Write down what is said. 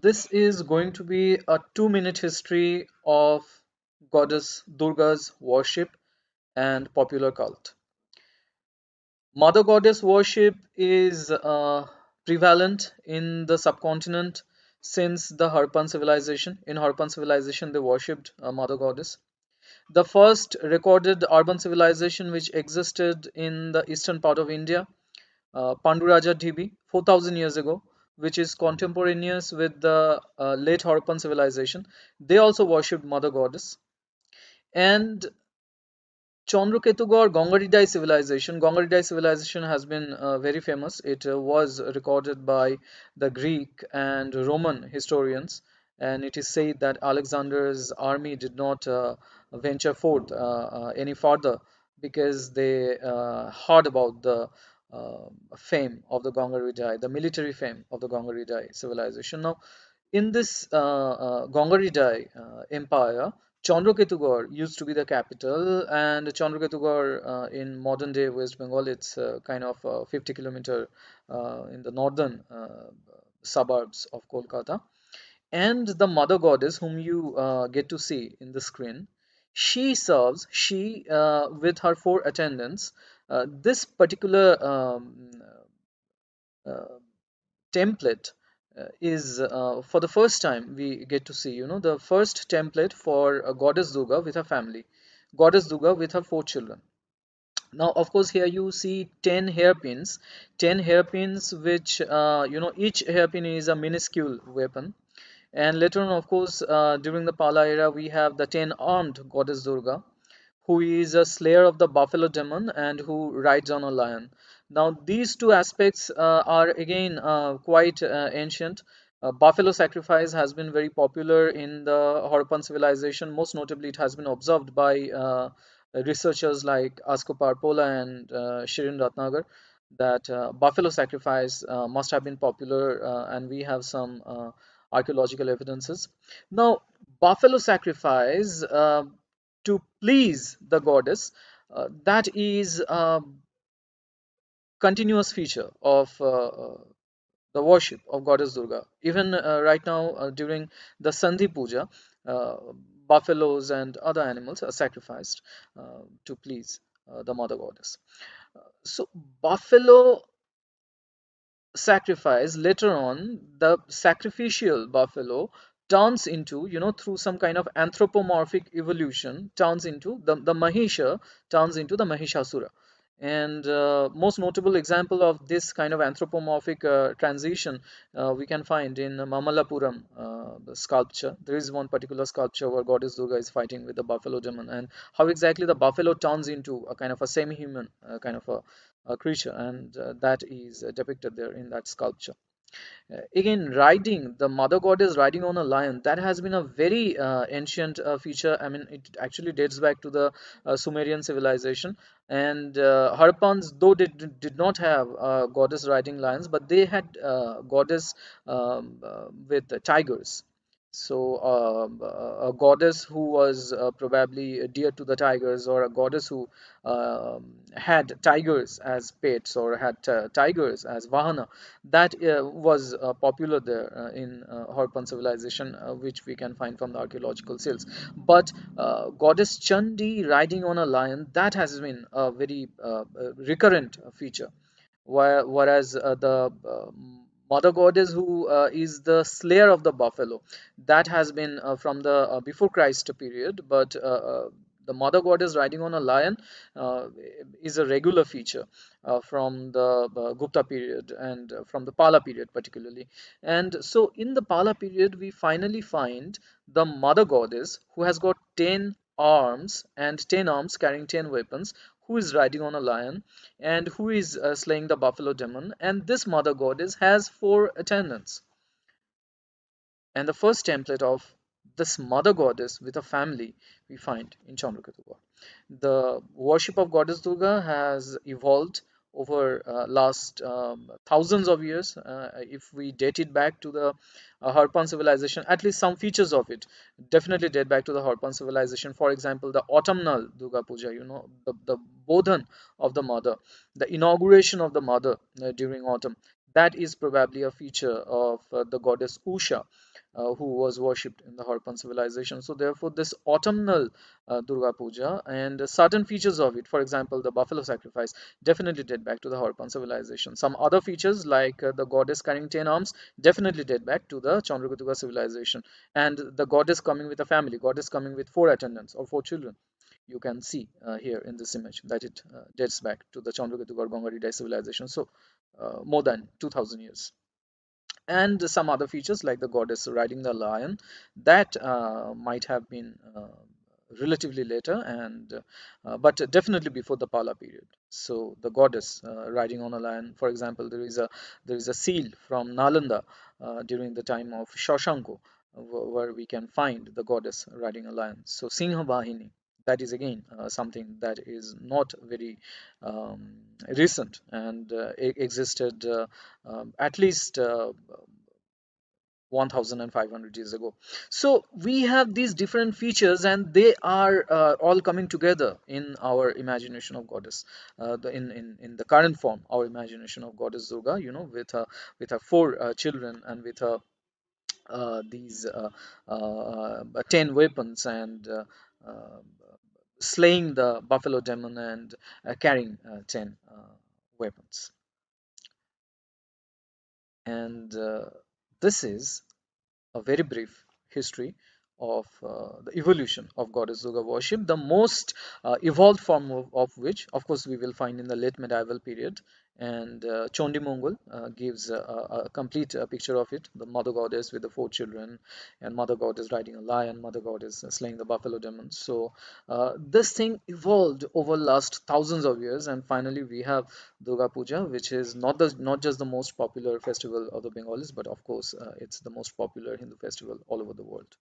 This is going to be a 2-minute history of goddess Durga's worship and popular cult. Mother goddess worship is prevalent in the subcontinent since the Harpan civilization. In Harpan civilization, they worshipped Mother goddess. The first recorded urban civilization which existed in the eastern part of India, Panduraja Dhibi, 4000 years ago, which is contemporaneous with the late Harappan civilization. They also worshipped Mother Goddess. And Chandraketugor Gongaridai civilization. Gongaridai civilization has been very famous. It was recorded by the Greek and Roman historians, and it is said that Alexander's army did not venture forth any further because they heard about the fame of the Gongaridai, the military fame of the Gongaridai civilization. Now, in this Gongaridai empire, Chandraketugor used to be the capital, and Chandraketugor in modern day West Bengal, it's kind of 50 kilometer in the northern suburbs of Kolkata. And the mother goddess, whom you get to see in the screen, she with her four attendants, this particular uh, template is for the first time we get to see, the first template for goddess Durga with her family, goddess Durga with her four children. Now, of course, here you see 10 hairpins, 10 hairpins, which each hairpin is a minuscule weapon. And later on, of course, during the Pala era, we have the 10 armed goddess Durga, who is a slayer of the buffalo demon and who rides on a lion. Now, these two aspects are again quite ancient. Buffalo sacrifice has been very popular in the Harappan civilization. Most notably, it has been observed by researchers like Asko Parpola and Shirin Ratnagar that buffalo sacrifice must have been popular, and we have some archaeological evidences. Now, buffalo sacrifice to please the goddess, that is a continuous feature of the worship of goddess Durga. Even right now, during the Sandhi Puja, uh, buffaloes and other animals are sacrificed to please the mother goddess. So, buffalo sacrifice, later on the sacrificial buffalo turns into, through some kind of anthropomorphic evolution, turns into the mahisha, turns into the mahishasura. And most notable example of this kind of anthropomorphic transition we can find in Mamalapuram the sculpture. There is one particular sculpture where goddess Durga is fighting with the buffalo demon, and how exactly the buffalo turns into a kind of a semi-human kind of a creature, and that is depicted there in that sculpture. Again, riding, the mother goddess riding on a lion, that has been a very ancient feature. I mean, it actually dates back to the Sumerian civilization. And Harappans, though did not have goddess riding lions, but they had goddess with tigers. So, a goddess who was probably dear to the tigers, or a goddess who had tigers as pets, or had tigers as vahana, that was popular there in Harappan civilization, which we can find from the archaeological seals. But goddess Chandi riding on a lion, that has been a very recurrent feature. Whereas the mother goddess, who is the slayer of the buffalo, that has been from the before Christ period, but the mother goddess riding on a lion uh, is a regular feature from the Gupta period and from the Pala period particularly. And so in the Pala period, we finally find the mother goddess who has got 10 arms, and 10 arms carrying 10 weapons, who is riding on a lion, and who is slaying the buffalo demon. And this mother goddess has four attendants. And the first template of this mother goddess with a family we find in Chandrakatugor. The worship of goddess Durga has evolved over last thousands of years. If we date it back to the Harpan civilization, at least some features of it definitely date back to the Harpan civilization. For example, the autumnal Durga Puja, the Bodhan of the mother, the inauguration of the mother during autumn. That is probably a feature of the goddess Usha, who was worshipped in the Harappan civilization. So therefore, this autumnal Durga Puja and certain features of it, for example, the buffalo sacrifice, definitely date back to the Harappan civilization. Some other features like the goddess carrying 10 arms definitely date back to the Chandragutuka civilization. And the goddess coming with a family, goddess coming with 4 attendants or 4 children. You can see here in this image that it dates back to the Chandragutuka or Gongadidai civilization. So more than 2000 years. And some other features like the goddess riding the lion, that might have been relatively later, and but definitely before the Pala period. So the goddess riding on a lion, for example, there is a seal from Nalanda during the time of Shashanko, where we can find the goddess riding a lion. So Singha Bahini, that is again something that is not very um, recent, and existed at least 1500 years ago. So we have these different features, and they are all coming together in our imagination of goddess, in the current form, our imagination of goddess Durga, with her 4 children, and with her these 10 weapons, and slaying the buffalo demon, and carrying 10 weapons. And this is a very brief history of the evolution of goddess Durga worship, the most evolved form of which, of course, we will find in the late medieval period. And Chondi Mongol gives a complete picture of it, the mother goddess with the 4 children, and mother goddess riding a lion, mother goddess slaying the buffalo demon. So this thing evolved over last thousands of years, and finally we have Durga Puja, which is not just the most popular festival of the Bengalis, but of course it's the most popular Hindu festival all over the world.